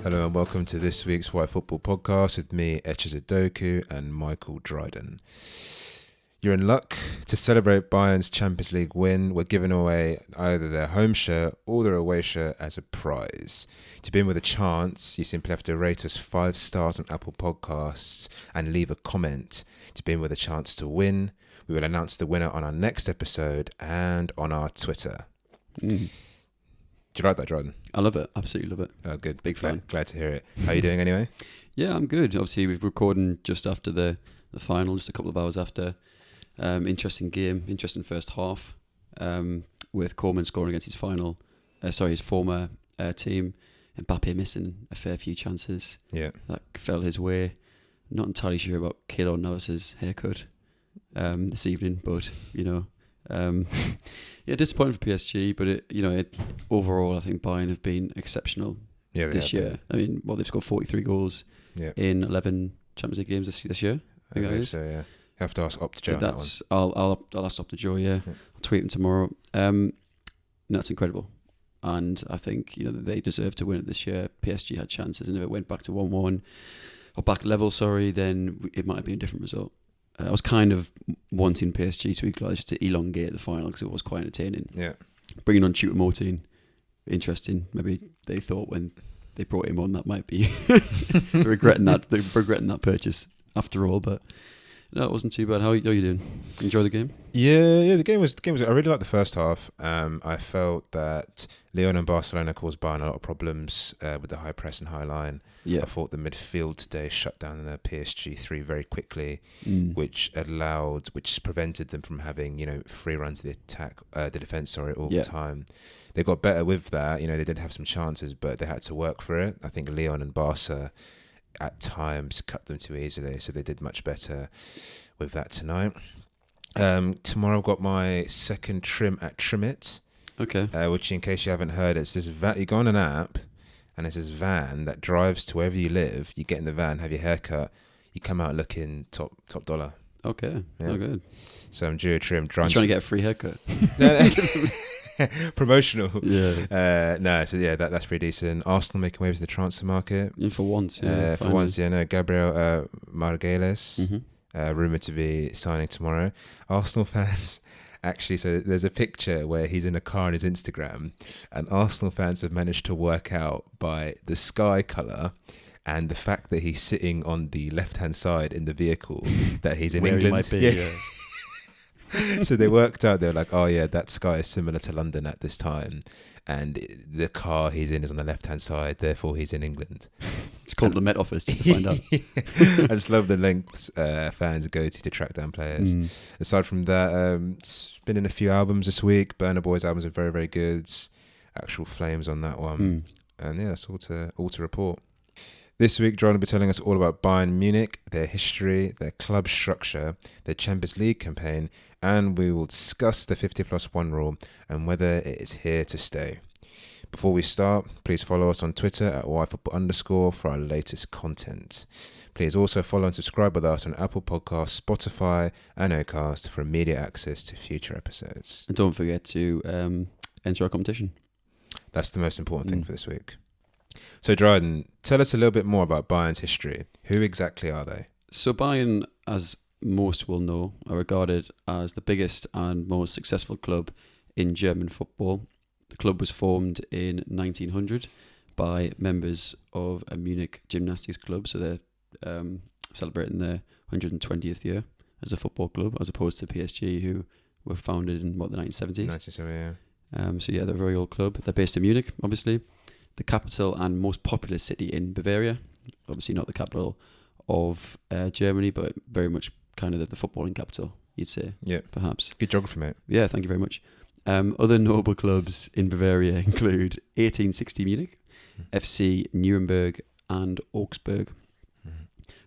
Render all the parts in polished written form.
Hello and welcome to this week's Why Football podcast with me, Echizadoku, and Michael Dryden. You're in luck. To celebrate Bayern's Champions League win, we're giving away either their home shirt or their away shirt as a prize. To be in with a chance, you simply have to rate us 5 stars on Apple Podcasts and leave a comment. To be in with a chance to win, we will announce the winner on our next episode and on our Twitter. Do you like that, Jordan? I love it. Absolutely love it. Oh, good. Big fan. Glad to hear it. How are you doing anyway? Yeah, I'm good. Obviously, we're recording just after the final, just a couple of hours after. Interesting game, interesting first half, with Coleman scoring against his former team, and Mbappe missing a fair few chances. Yeah. That fell his way. Not entirely sure about Keylor Navas's haircut this evening, but, yeah, disappointing for PSG, but overall, I think Bayern have been exceptional this year. I mean, they've scored 43 goals in 11 Champions League games this year. I believe so, yeah. You have to ask Opta Joe on that one. I'll ask Opta Joe, yeah. I'll tweet him tomorrow. That's incredible. And I think, they deserve to win it this year. PSG had chances, and if it went back to 1-1, or back level, then it might have been a different result. I was kind of wanting PSG to equalise just to elongate the final because it was quite entertaining. Yeah. Bringing on Choupo-Moting, interesting. Maybe they thought when they brought him on that might be they're regretting that purchase after all. But no, it wasn't too bad. How are you doing? Enjoy the game? Yeah. The game was. I really liked the first half. I felt that Lyon and Barcelona caused Bayern a lot of problems with the high press and high line. Yeah. I thought the midfield today shut down the PSG 3 very quickly, which prevented them from having free runs of the defense all the time. They got better with that. They did have some chances, but they had to work for it. I think Lyon and Barca at times cut them too easily, so they did much better with that tonight. Tomorrow I've got my second trim at Trimit. Okay. Which, in case you haven't heard, it's this van. You go on an app, and it's this van that drives to wherever you live. You get in the van, have your haircut, you come out looking top dollar. Okay. Yeah. Oh, good. So I'm due a trim. You're trying to get a free haircut. No. Promotional. Yeah. That's pretty decent. Arsenal making waves in the transfer market. Yeah, for once. Yeah. Gabriel Margales, rumoured to be signing tomorrow. Arsenal fans. Actually, so there's a picture where he's in a car on his Instagram, and Arsenal fans have managed to work out by the sky colour and the fact that he's sitting on the left-hand side in the vehicle that he's in where England. He might be, So they worked out, they're like, oh yeah, that sky is similar to London at this time, and the car he's in is on the left-hand side, therefore he's in England. It's called the Met Office just to find out. I just love the lengths fans go to track down players. Aside from that, it's been in a few albums this week. Burna Boy's albums are very, very good. Actual flames on that one. And yeah, that's all to report. This week, John will be telling us all about Bayern Munich, their history, their club structure, their Champions League campaign, and we will discuss the 50+1 rule and whether it is here to stay. Before we start, please follow us on Twitter at @yfootball_ for our latest content. Please also follow and subscribe with us on Apple Podcasts, Spotify, and Acast for immediate access to future episodes. And don't forget to enter our competition. That's the most important thing for this week. So, Dryden, tell us a little bit more about Bayern's history. Who exactly are they? So Bayern, as most will know, are regarded as the biggest and most successful club in German football. The club was formed in 1900 by members of a Munich gymnastics club, so they're celebrating their 120th year as a football club, as opposed to PSG, who were founded in the 1970s. 1970, yeah. So yeah, they're a very old club. They're based in Munich, obviously, the capital and most populous city in Bavaria. Obviously not the capital of Germany, but very much kind of the footballing capital, you'd say. Yeah, perhaps. Good geography, mate. Yeah, thank you very much. Other notable clubs in Bavaria include 1860 Munich, FC Nuremberg, and Augsburg.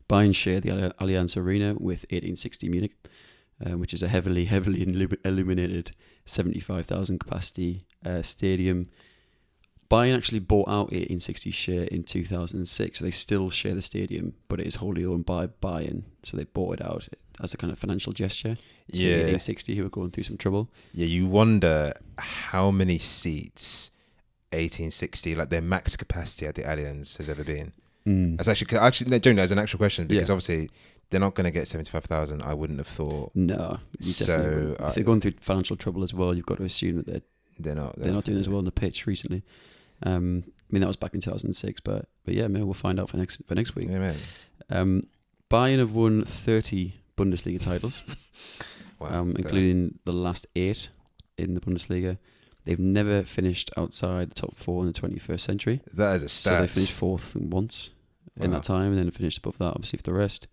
Bayern share the Allianz Arena with 1860 Munich, which is a heavily illuminated 75,000 capacity stadium. Bayern actually bought out 1860 share in 2006, so they still share the stadium, but it is wholly owned by Bayern, so they bought it out as a kind of financial gesture to 1860, who are going through some trouble. Yeah, you wonder how many seats 1860, like their max capacity at the Allianz has ever been? Mm. That's actually no, Joe, that's an actual question because obviously they're not going to get 75,000. I wouldn't have thought. No, so if they're going through financial trouble as well, you've got to assume that they're not doing as well on the pitch recently. I mean that was back in 2006, but yeah, maybe we'll find out for next week. Yeah, man. Bayern have won 30 Bundesliga titles, Wow, including the last 8 in the Bundesliga. They've never finished outside the top 4 in the 21st century. That is a stat. So they finished 4th once in that time, and then finished above that, obviously, for the rest.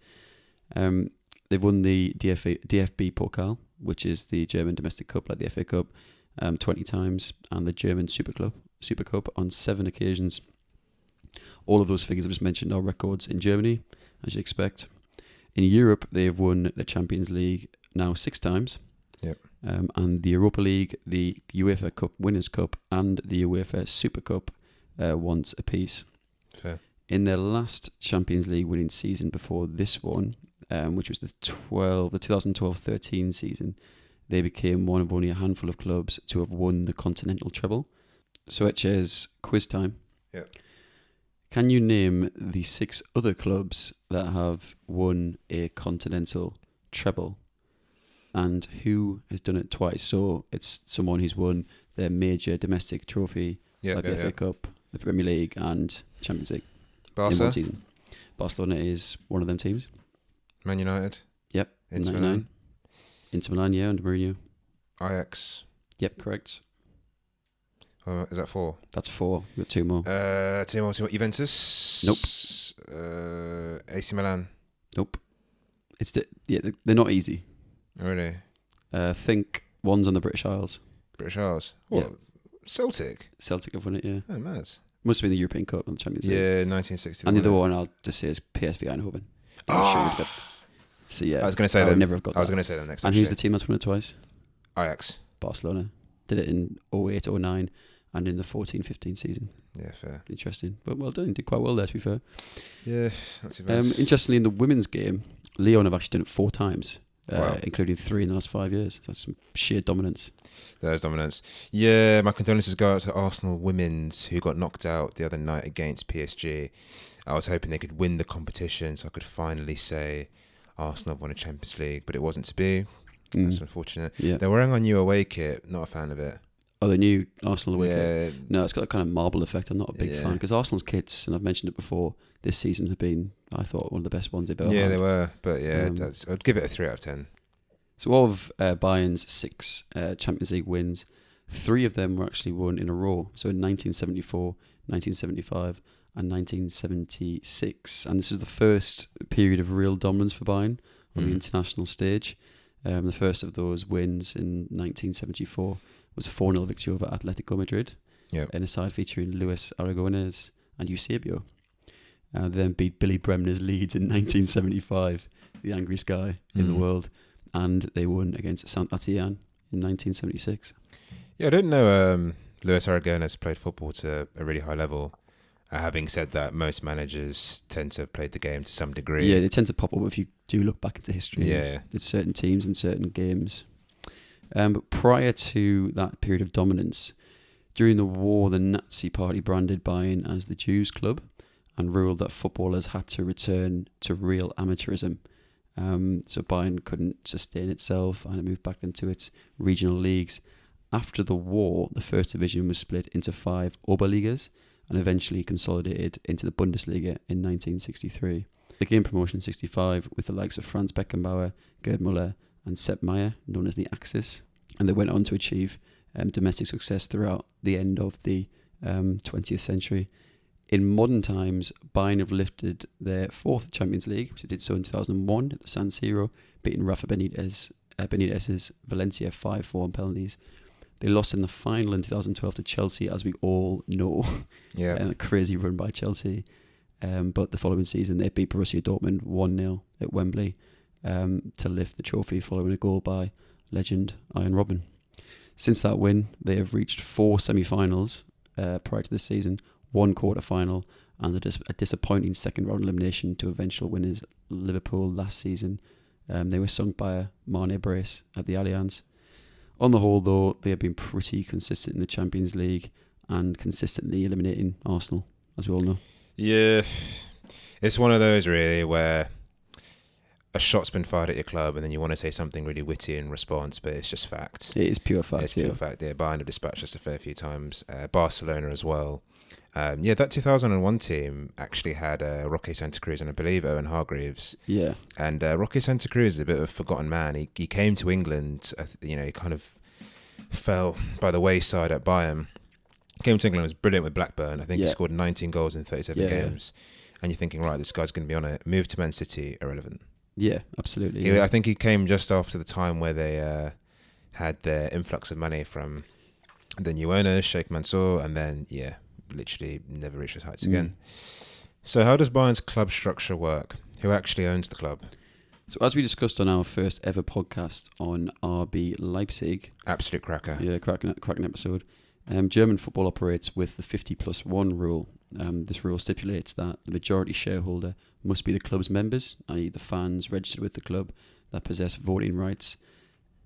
They've won the DFB Pokal, which is the German domestic cup, like the FA Cup, 20 times, and the German Super Cup on 7 occasions. All of those figures I've just mentioned are records in Germany, as you'd expect. In Europe, they have won the Champions League now 6 times. Yep. And the Europa League, the UEFA Cup Winners' Cup, and the UEFA Super Cup once apiece. Fair. In their last Champions League winning season before this one, which was the 2012-13 season, they became one of only a handful of clubs to have won the continental treble. So Etches, quiz time. Yep. Can you name the 6 other clubs that have won a continental treble? And who has done it twice? So it's someone who's won their major domestic trophy, like the FA Cup, the Premier League, and Champions League in one season. Barcelona is one of them teams. Man United. Yep. Inter Milan. Inter Milan, yeah, under Mourinho. Ajax. Yep, correct. Is that 4? That's 4. We've got 2 more. 2 more. Juventus. Nope. AC Milan. Nope. They're not easy. Really? Think one's on the British Isles. British Isles. What? Yeah. Celtic have won it, yeah. Oh, mad. Must have been the European Cup and the Champions League. Yeah, 1960. And the other one I'll just say is PSV Eindhoven. So yeah, I was going to say I would them. never have got that. I was going to say them next. And who's the team that's won it twice? Ajax. Barcelona. Did it in 08-09 and in the 14-15 season. Yeah, fair. Interesting. But well done. Did quite well there, to be fair. Yeah, not too bad. Interestingly, in the women's game, Lyon have actually done it 4 times. Wow. Including 3 in the last 5 years. That's some sheer dominance. There's dominance. Yeah, my condolences go out to Arsenal women's who got knocked out the other night against PSG. I was hoping they could win the competition so I could finally say Arsenal have won a Champions League, but it wasn't to be. That's unfortunate. Yeah. They're wearing our new away kit. Not a fan of it. Oh, the new Arsenal away kit? Yeah. No, it's got a kind of marble effect. I'm not a big fan because Arsenal's kits, and I've mentioned it before, this season have been, I thought, one of the best ones they've ever had. Yeah, they were. But yeah, I'd give it a 3 out of 10. So of Bayern's 6 Champions League wins, 3 of them were actually won in a row. So in 1974, 1975 and 1976. And this was the first period of real dominance for Bayern on the international stage. The first of those wins in 1974 was a 4-0 victory over Atletico Madrid in a side featuring Luis Aragonés and Eusebio. They then beat Billy Bremner's Leeds in 1975, the angriest guy in the world. And they won against Saint-Étienne in 1976. Yeah, I didn't know Luis Aragonés played football to a really high level. Having said that, most managers tend to have played the game to some degree. Yeah, they tend to pop up if you do look back into history. Yeah. There's certain teams and certain games. But prior to that period of dominance, during the war, the Nazi party branded Bayern as the Jews' club and ruled that footballers had to return to real amateurism. So Bayern couldn't sustain itself and it moved back into its regional leagues. After the war, the first division was split into 5 Oberligas and eventually consolidated into the Bundesliga in 1963. They gained promotion in 65 with the likes of Franz Beckenbauer, Gerd Müller and Sepp Maier, known as the Axis, and they went on to achieve domestic success throughout the end of the 20th century. In modern times, Bayern have lifted their 4th Champions League, which they did so in 2001 at the San Siro, beating Rafa Benitez's Valencia 5-4 on penalties. They lost in the final in 2012 to Chelsea, as we all know. Yeah. A crazy run by Chelsea. But the following season, they beat Borussia Dortmund 1-0 at Wembley to lift the trophy following a goal by legend Iron Robben. Since that win, they have reached 4 semi-finals prior to this season, 1 quarter-final, and a disappointing second-round elimination to eventual winners Liverpool last season. They were sunk by a Mane brace at the Allianz. On the whole, though, they have been pretty consistent in the Champions League and consistently eliminating Arsenal, as we all know. Yeah, it's one of those really where a shot's been fired at your club and then you want to say something really witty in response, but it's just fact. It is pure fact. It's pure fact. Yeah, Bayern have dispatched us a fair few times. Barcelona as well. That 2001 team actually had Roque Santa Cruz and I believe Owen Hargreaves. Yeah. And Roque Santa Cruz is a bit of a forgotten man. He came to England, he kind of fell by the wayside at Bayern. Came to England, was brilliant with Blackburn. I think he scored 19 goals in 37 games. And you're thinking, right, this guy's going to be on it. Moved to Man City, irrelevant. Yeah, absolutely. I think he came just after the time where they had their influx of money from the new owners, Sheikh Mansour, and then, literally never reached his heights again. So how does Bayern's club structure work? Who actually owns the club? So as we discussed on our first ever podcast on RB Leipzig. Absolute cracker. Yeah, cracking episode. German football operates with the 50+1 rule. This rule stipulates that the majority shareholder must be the club's members, i.e. the fans registered with the club that possess voting rights.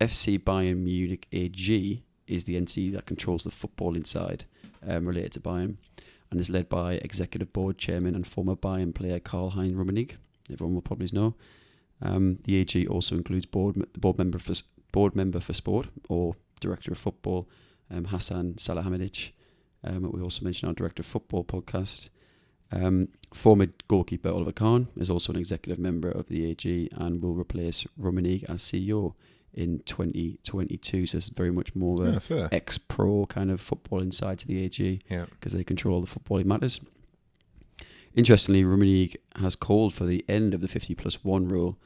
FC Bayern Munich AG is the entity that controls the football inside related to Bayern and is led by Executive Board Chairman and former Bayern player Karl-Heinz Rummenigge. Everyone will probably know. The AG also includes board member for sport or Director of Football Hassan Salihamidzic. We also mentioned our Director of Football podcast. Former goalkeeper Oliver Kahn is also an executive member of the AG and will replace Rummenigge as CEO in 2022. So it's very much more of a ex-pro kind of football inside to the AG because they control all the footballing matters. Interestingly, Rummenigge has called for the end of the 50+1 rule,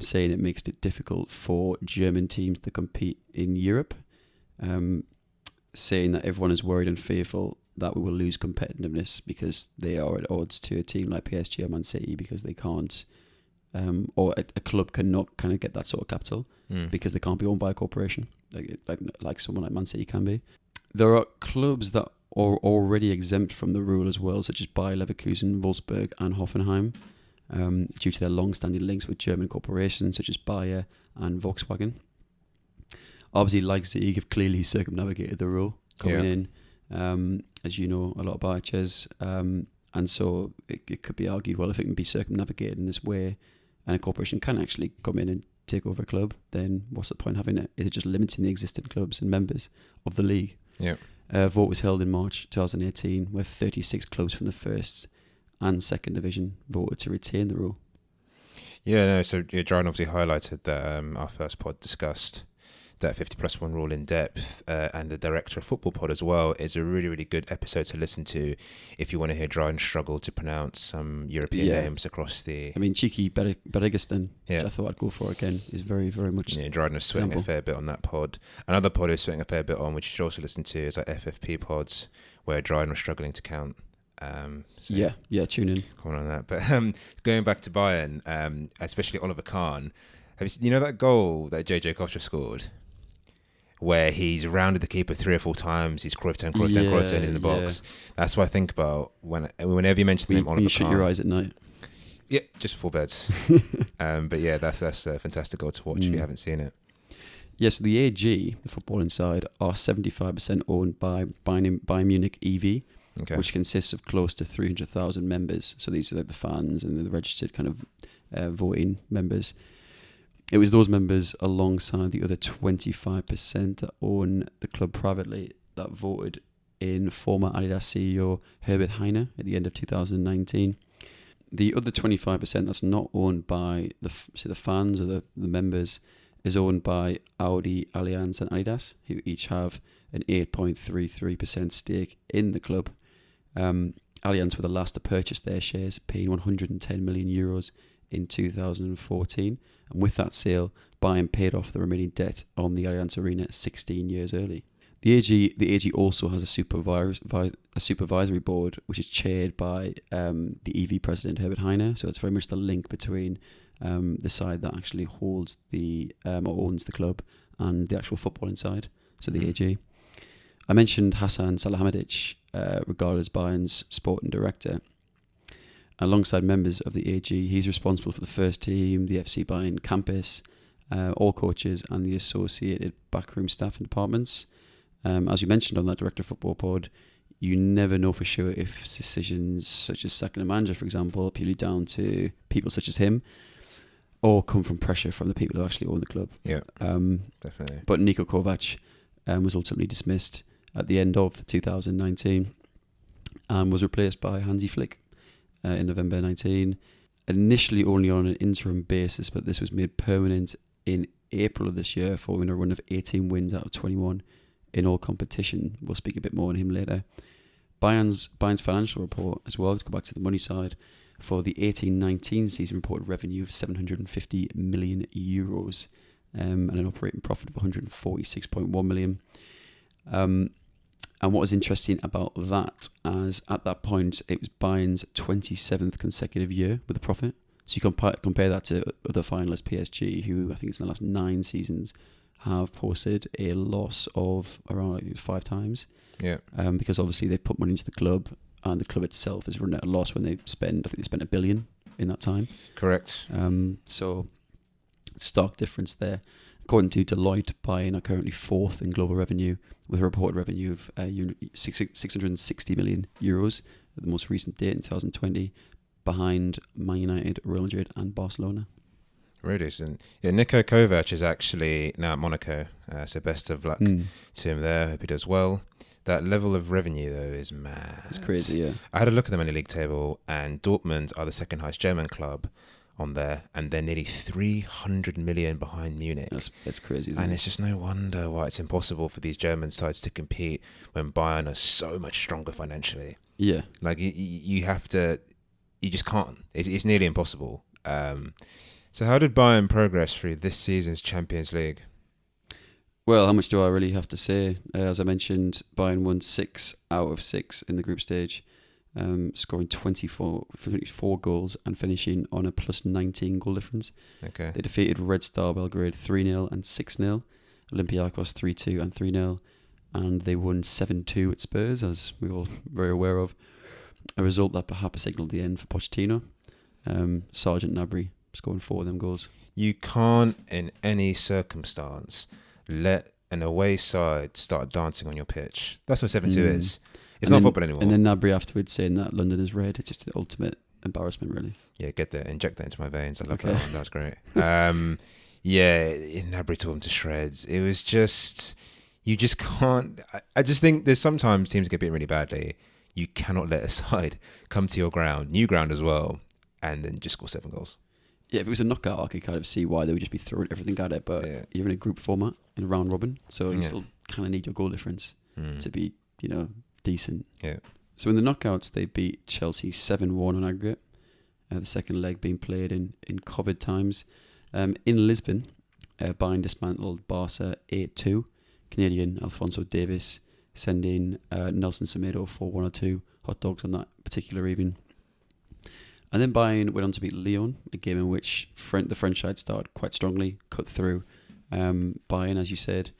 saying it makes it difficult for German teams to compete in Europe, saying that everyone is worried and fearful that we will lose competitiveness because they are at odds to a team like PSG or Man City because they can't, or a club cannot kind of get that sort of capital because they can't be owned by a corporation like someone like Man City can be. There are clubs that are already exempt from the rule as well, such as Bayer Leverkusen, Wolfsburg and Hoffenheim, due to their long-standing links with German corporations such as Bayer and Volkswagen. Obviously, Leipzig have clearly circumnavigated the rule coming in, as you know a lot about Ches, and so it could be argued, well, if it can be circumnavigated in this way and a corporation can actually come in and take over a club, then what's the point having it? Is it just limiting the existing clubs and members of the league? Yeah. A vote was held in March 2018 where 36 clubs from the first and second division voted to retain the rule. So John obviously highlighted that our first pod discussed that 50+1 rule in depth, and the Director of Football pod as well is a really, really good episode to listen to if you want to hear Dryden struggle to pronounce some European names across the... I mean, cheeky Bergistan, which I thought I'd go for again, is very, very much... Yeah, Dryden was sweating a fair bit on that pod. Another pod who's sweating a fair bit on, which you should also listen to, is like FFP pods, where Dryden was struggling to count. Tune in. Comment on that. But going back to Bayern, especially Oliver Kahn, have you seen, that goal that JJ Kocher scored? Where he's rounded the keeper 3 or 4 times, he's Cruyff turn in the box. That's what I think about whenever you mention the name Oliver Kahn. You shut your eyes at night. Yeah, just 4 beds. But yeah, that's a fantastic goal to watch if you haven't seen it. Yes, the AG, the football inside, are 75% owned by Bayern Munich EV, which consists of close to 300,000 members. So these are like the fans and the registered kind of voting members. It was those members alongside the other 25% that own the club privately that voted in former Adidas CEO Herbert Heine at the end of 2019. The other 25% that's not owned by the fans or the members is owned by Audi, Allianz and Adidas, who each have an 8.33% stake in the club. Allianz were the last to purchase their shares, paying 110 million euros in 2014. And with that sale, Bayern paid off the remaining debt on the Allianz Arena 16 years early. The AG also has a supervisory board, which is chaired by the EV president Herbert Heine. So it's very much the link between the side that actually holds or owns the club and the actual football inside. So the AG. I mentioned Hassan Salihamidzic, regarded as Bayern's sporting director. Alongside members of the AG, he's responsible for the first team, the FC Bayern campus, all coaches and the associated backroom staff and departments. As you mentioned on that Director of Football pod, you never know for sure if decisions such as sacking a manager, for example, are purely down to people such as him, or come from pressure from the people who actually own the club. Yeah, definitely. But Niko Kovac was ultimately dismissed at the end of 2019 and was replaced by Hansi Flick in November 19. Initially only on an interim basis, but this was made permanent in April of this year following a run of 18 wins out of 21 in all competition. We'll speak a bit more on him later. Bayern's financial report as well, to go back to the money side, for the 18-19 season reported revenue of 750 million euros and an operating profit of 146.1 million. And what was interesting about that, as at that point it was Bayern's 27th consecutive year with a profit. So you compare that to other finalists, PSG, who I think it's in the last 9 seasons have posted a loss of around 5 times. Yeah. Because obviously they've put money into the club, and the club itself has run at a loss when I think they spent 1 billion in that time. Correct. So stark difference there. According to Deloitte, Bayern are currently 4th in global revenue with a reported revenue of 660 million euros at the most recent date in 2020, behind Man United, Real Madrid and Barcelona. Really decent. Yeah, Niko Kovac is actually now at Monaco, so best of luck to him there. Hope he does well. That level of revenue, though, is mad. It's crazy, yeah. I had a look at them in the league table, and Dortmund are the second highest German club on there, and they're nearly 300 million behind Munich. That's crazy, isn't it? And it's just no wonder why it's impossible for these German sides to compete when Bayern are so much stronger financially. Yeah. Like, you have to... You just can't. It's nearly impossible. So how did Bayern progress through this season's Champions League? Well, how much do I really have to say? As I mentioned, Bayern won 6 out of 6 in the group stage, scoring 24 goals and finishing on a plus 19 goal difference. Okay. They defeated Red Star Belgrade 3-0 and 6-0, Olympiacos 3-2 and 3-0, and they won 7-2 at Spurs, as we're all very aware of. A result that perhaps signalled the end for Pochettino. Sergeant Gnabry scoring 4 of them goals. You can't, in any circumstance, let an away side start dancing on your pitch. That's what 7-2 is. It's not football anymore. And then Gnabry afterwards saying that London is red. It's just the ultimate embarrassment, really. Yeah, inject that into my veins. I love that one. That was great. Yeah, Gnabry tore him to shreds. It was just, you just can't. I just think there's sometimes teams get beaten really badly. You cannot let a side come to your ground, new ground as well, and then just score 7 goals. Yeah, if it was a knockout, I could kind of see why they would just be throwing everything at it. But you're in a group format in a round robin, so you still kind of need your goal difference to be, decent. Yeah. So in the knockouts, they beat Chelsea 7-1 on aggregate. The second leg being played in COVID times. In Lisbon, Bayern dismantled Barca 8-2. Canadian Alphonso Davies sending Nelson Semedo for 1 or 2 hot dogs on that particular evening. And then Bayern went on to beat Lyon, a game in which the French side started quite strongly, cut through Bayern, as you said,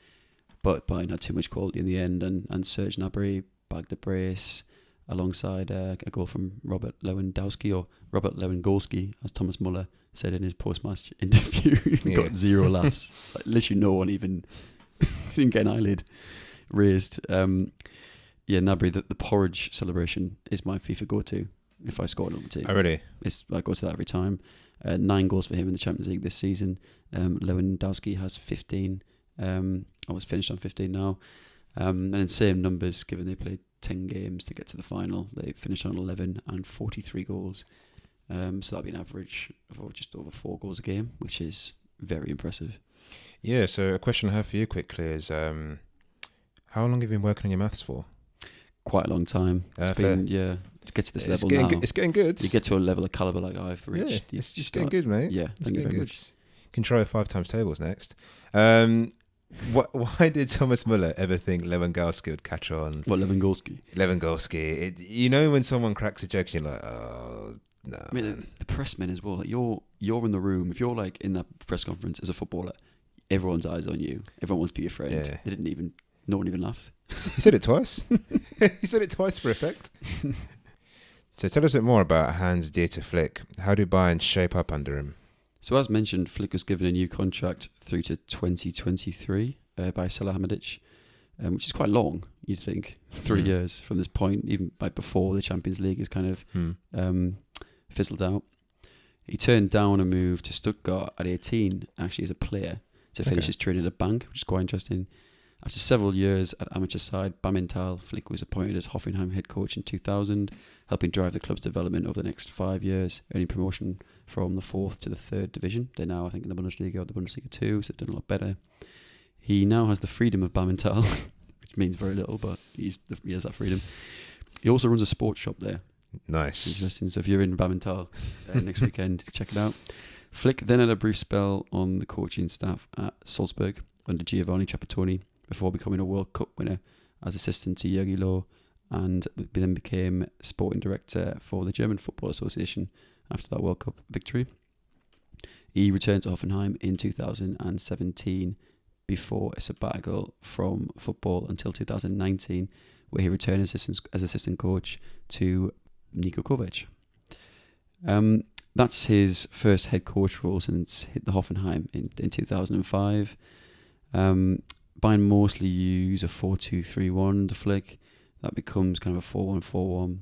but Bayern had too much quality in the end, and Serge Gnabry bagged the brace alongside a goal from Robert Lewandowski, or Robert Lewandowski, as Thomas Muller said in his post-match interview. Got 0 laughs. Like, literally no one even didn't get an eyelid raised. Gnabry, the porridge celebration is my FIFA go-to. If I score another team. Oh, really? I go to that every time. 9 goals for him in the Champions League this season. Lewandowski has 15. Almost finished on 15 now. And in same numbers, given they played 10 games to get to the final, they finished on 11 and 43 goals. So that'll be an average of just over 4 goals a game, which is very impressive. Yeah, so a question I have for you quickly is, how long have you been working on your maths for? Quite a long time. It's been, to get to this level now. It's getting good. You get to a level of calibre like I've reached. Yeah, it's getting good, mate. Yeah, thank you very much. Can try 5 times tables next. Why did Thomas Muller ever think Lewandowski would catch on? What, Lewandowski? Lewandowski. When someone cracks a joke, you're like, oh, no. I mean, the press men as well. Like, you're in the room. If you're like in that press conference as a footballer, everyone's eyes on you. Everyone wants to be your friend. Yeah. No one even laughed. He said it twice. He said it twice for effect. So tell us a bit more about Hans-Dieter Flick. How do Bayern shape up under him? So as mentioned, Flick was given a new contract through to 2023 by Salahamidzic. which is quite long, you'd think. 3 years from this point, even like before the Champions League is kind of fizzled out. He turned down a move to Stuttgart at 18, actually as a player, to finish his training at a bank, which is quite interesting. After several years at amateur side Bammental, Flick was appointed as Hoffenheim head coach in 2000, helping drive the club's development over the next 5 years, earning promotion from the 4th to the 3rd division. They're now, I think, in the Bundesliga or the Bundesliga 2, so they've done a lot better. He now has the freedom of Bammental, which means very little, but he has that freedom. He also runs a sports shop there. Nice. Interesting. So if you're in Bammental next weekend, check it out. Flick then had a brief spell on the coaching staff at Salzburg under Giovanni Trapattoni before becoming a World Cup winner as assistant to Jogi Löw, and then became sporting director for the German Football Association after that World Cup victory. He returned to Hoffenheim in 2017 before a sabbatical from football until 2019, where he returned as assistant coach to Niko Kovac. That's his first head coach role since hit the Hoffenheim in 2005. Bayern mostly use a 4-2-3-1 to Flick. That becomes kind of a 4-1-4-1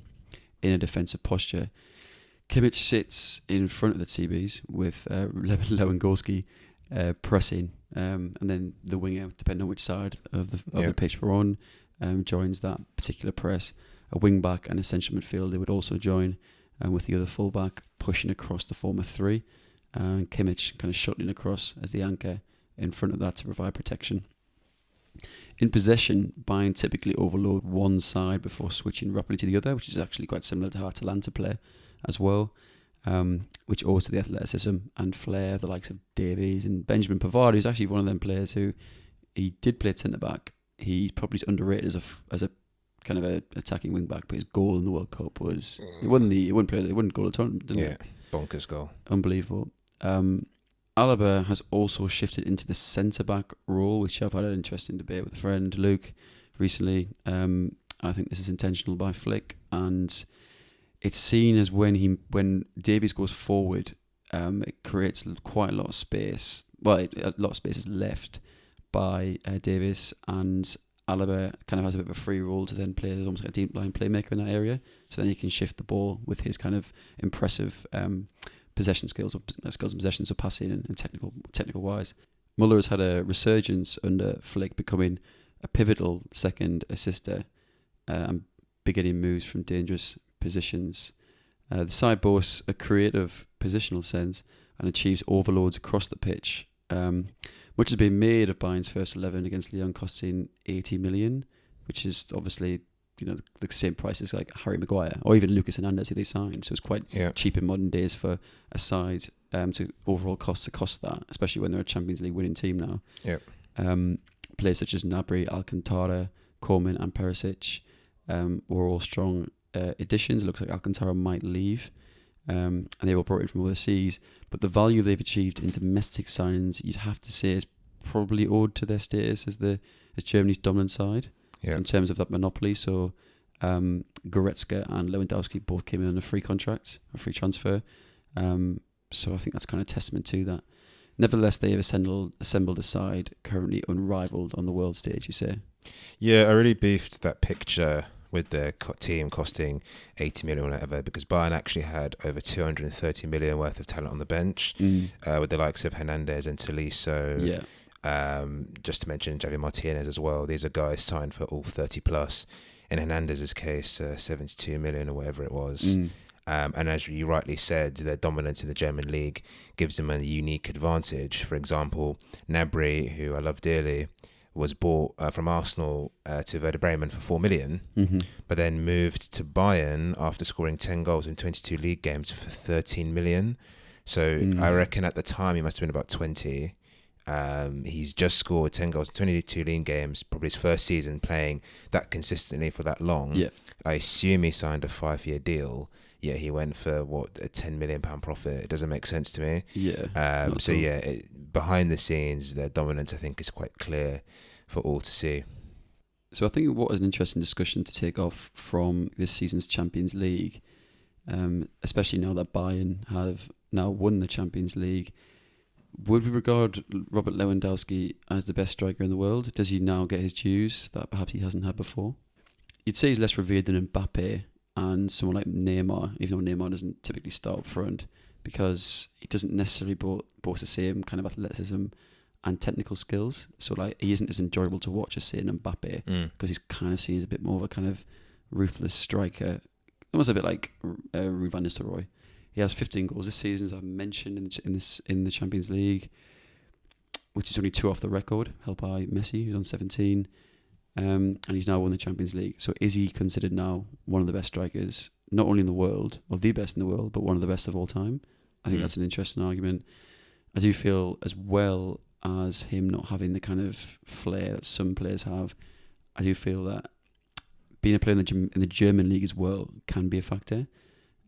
in a defensive posture. Kimmich sits in front of the TBs with Lewandowski pressing, and then the winger, depending on which side of the pitch we're on, joins that particular press. A wing back and a central midfielder would also join, with the other full back pushing across to form a 3, and Kimmich kind of shuttling across as the anchor in front of that to provide protection. In possession, Bayern typically overload one side before switching rapidly to the other, which is actually quite similar to how Atalanta play as well, which owes to the athleticism and flair of the likes of Davies and Benjamin Pavard, who's actually one of them players who he did play centre back. He probably is underrated as a kind of a attacking wing back, but his goal in the World Cup was he won goal of the tournament, didn't he? Bonkers goal, unbelievable. Alaba has also shifted into the centre-back role, which I've had an interesting debate with a friend, Luke, recently. I think this is intentional by Flick, and it's seen as when Davies goes forward, it creates quite a lot of space. Well, a lot of space is left by Davies, and Alaba kind of has a bit of a free role to then play as almost like a deep line playmaker in that area. So then he can shift the ball with his kind of impressive possession skills and possession, so passing and technical wise. Muller has had a resurgence under Flick, becoming a pivotal second assister and beginning moves from dangerous positions. The side boasts a creative positional sense and achieves overloads across the pitch. Much has been made of Bayern's first 11 against Lyon, costing 80 million, which is obviously the same price as like Harry Maguire or even Lucas Hernandez, who they signed. So it's quite cheap in modern days for a side to overall cost that, especially when they're a Champions League winning team now. Players such as Gnabry, Alcantara, Coleman and Perisic were all strong additions. It looks like Alcantara might leave, and they were brought in from overseas. But the value they've achieved in domestic signings, you'd have to say, is probably owed to their status as Germany's dominant side. In terms of that monopoly. So Goretzka and Lewandowski both came in on a free contract, a free transfer. So I think that's kind of testament to that. Nevertheless, they have assembled a side currently unrivaled on the world stage, you say? Yeah, I really beefed that picture with their team costing 80 million or whatever, because Bayern actually had over 230 million worth of talent on the bench, with the likes of Hernandez and Tolisso. Yeah. Just to mention Javi Martinez as well. These are guys signed for all 30 plus. In Hernandez's case, 72 million or whatever it was. And as you rightly said, their dominance in the German league gives them a unique advantage. For example, Gnabry, who I love dearly, was bought from Arsenal to Werder Bremen for 4 million, but then moved to Bayern after scoring 10 goals in 22 league games for 13 million. So I reckon at the time he must have been about 20. He's just scored 10 goals in 22 league games, probably his first season playing that consistently for that long. Yeah. I assume he signed a 5-year deal. Yeah, he went for, a £10 million profit. It doesn't make sense to me. Yeah. Behind the scenes, their dominance, I think, is quite clear for all to see. So I think what is an interesting discussion to take off from this season's Champions League, especially now that Bayern have now won the Champions League, Would we regard Robert Lewandowski as the best striker in the world? Does he now get his dues that perhaps he hasn't had before? You'd say he's less revered than Mbappe and someone like Neymar, even though Neymar doesn't typically start up front, because he doesn't necessarily boast the same kind of athleticism and technical skills. So like he isn't as enjoyable to watch as say an Mbappe, because he's kind of seen as a bit more of a kind of ruthless striker, almost a bit like Ruud van Nistelrooy. He has 15 goals this season, as I've mentioned in the Champions League, which is only 2 off the record, held by Messi, who's on 17. And he's now won the Champions League. So is he considered now one of the best strikers, not only in the world, or the best in the world, but one of the best of all time? I think that's an interesting argument. I do feel, as well as him not having the kind of flair that some players have, I do feel that being a player in the German league as well can be a factor.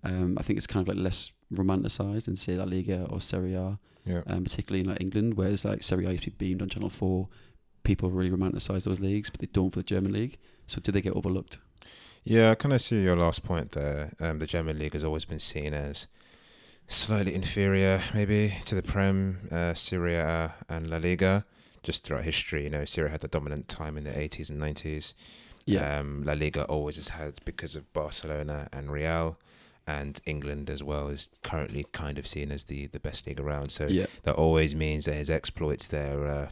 I think it's kind of like less romanticised than say La Liga or Serie A, particularly in like England, whereas like Serie A used to be beamed on Channel 4. People really romanticise those leagues, but they don't for the German league. So do they get overlooked? Yeah, I kind of see your last point there. The German league has always been seen as slightly inferior, maybe, to the Prem, Serie A and La Liga. Just throughout history, Serie A had the dominant time in the 80s and 90s. Yeah. La Liga always has had, because of Barcelona and Real. And England as well is currently kind of seen as the best league around. So that always means that his exploits there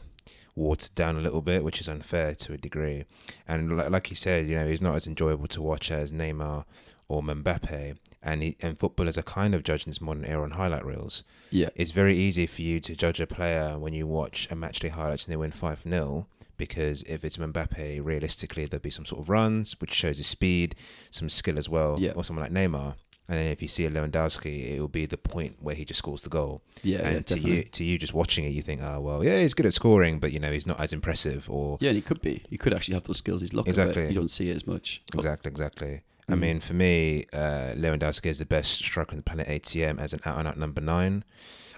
watered down a little bit, which is unfair to a degree. And like you said, he's not as enjoyable to watch as Neymar or Mbappe. And footballers are kind of judged in this modern era on highlight reels. Yeah, it's very easy for you to judge a player when you watch a matchday highlights and they win 5-0. Because if it's Mbappe, realistically, there'll be some sort of runs, which shows his speed, some skill as well, or someone like Neymar. And then if you see a Lewandowski, it will be the point where he just scores the goal. And to you just watching it, you think, oh, well, yeah, he's good at scoring, but, he's not as impressive. And he could be. He could actually have those skills. He's lucky. Exactly. You don't see it as much. Exactly. I mean, for me, Lewandowski is the best striker on the planet ATM as an out-and-out number 9.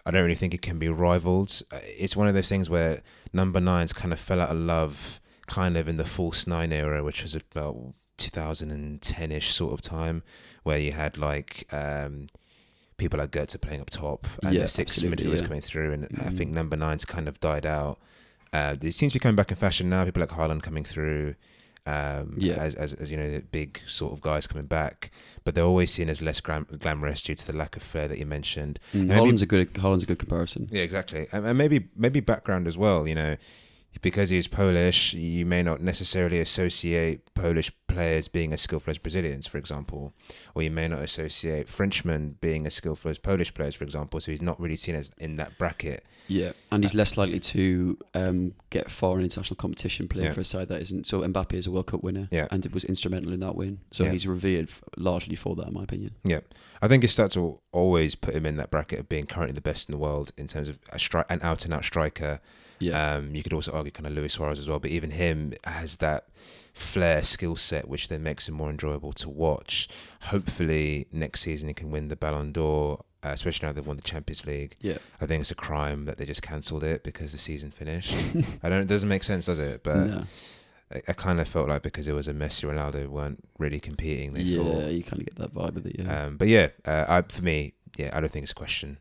I don't really think it can be rivaled. It's one of those things where number 9s kind of fell out of love kind of in the false 9 era, which was about 2010-ish sort of time, where you had like people like Goetze playing up top and the 6 midfielders coming through, and I think number 9's kind of died out. It seems to be coming back in fashion now. People like Haaland coming through, as the big sort of guys coming back, but they're always seen as less glamorous due to the lack of flair that you mentioned. Haaland's a good comparison. Yeah, exactly, and maybe background as well. Because he's Polish, you may not necessarily associate Polish players being as skillful as Brazilians, for example, or you may not associate Frenchmen being as skillful as Polish players, for example. So he's not really seen as in that bracket. Yeah, and he's less likely to get far in international competition playing for a side that isn't. So Mbappe is a World Cup winner, and it was instrumental in that win. So he's revered largely for that, in my opinion. Yeah, I think his stats will always put him in that bracket of being currently the best in the world in terms of an out-and-out striker. Yeah. You could also argue kind of Luis Suarez as well, but even him has that flair skill set, which then makes him more enjoyable to watch. Hopefully next season he can win the Ballon d'Or, especially now they've won the Champions League. Yeah. I think it's a crime that they just cancelled it because the season finished. It doesn't make sense, does it? But no. I kind of felt like because it was a Messi, Ronaldo weren't really competing. They thought, you kind of get that vibe with it. Yeah. But for me, I don't think it's a question.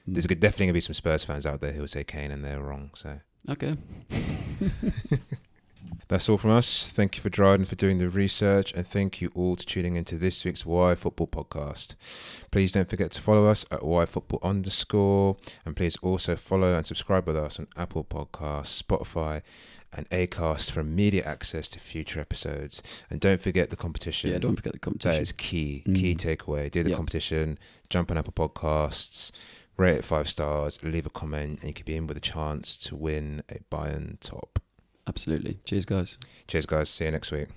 There's definitely going to be some Spurs fans out there who will say Kane and they're wrong. So okay. That's all from us. Thank you for Dryden for doing the research, and thank you all to tuning into this week's Why Football podcast. Please don't forget to follow us at whyfootball_, and please also follow and subscribe with us on Apple Podcasts, Spotify, and Acast for immediate access to future episodes. And don't forget the competition. Yeah, don't forget the competition. That is key takeaway. Do the competition, jump on Apple Podcasts, rate it 5 stars, leave a comment, and you could be in with a chance to win a Bayern top. Absolutely. Cheers, guys. See you next week.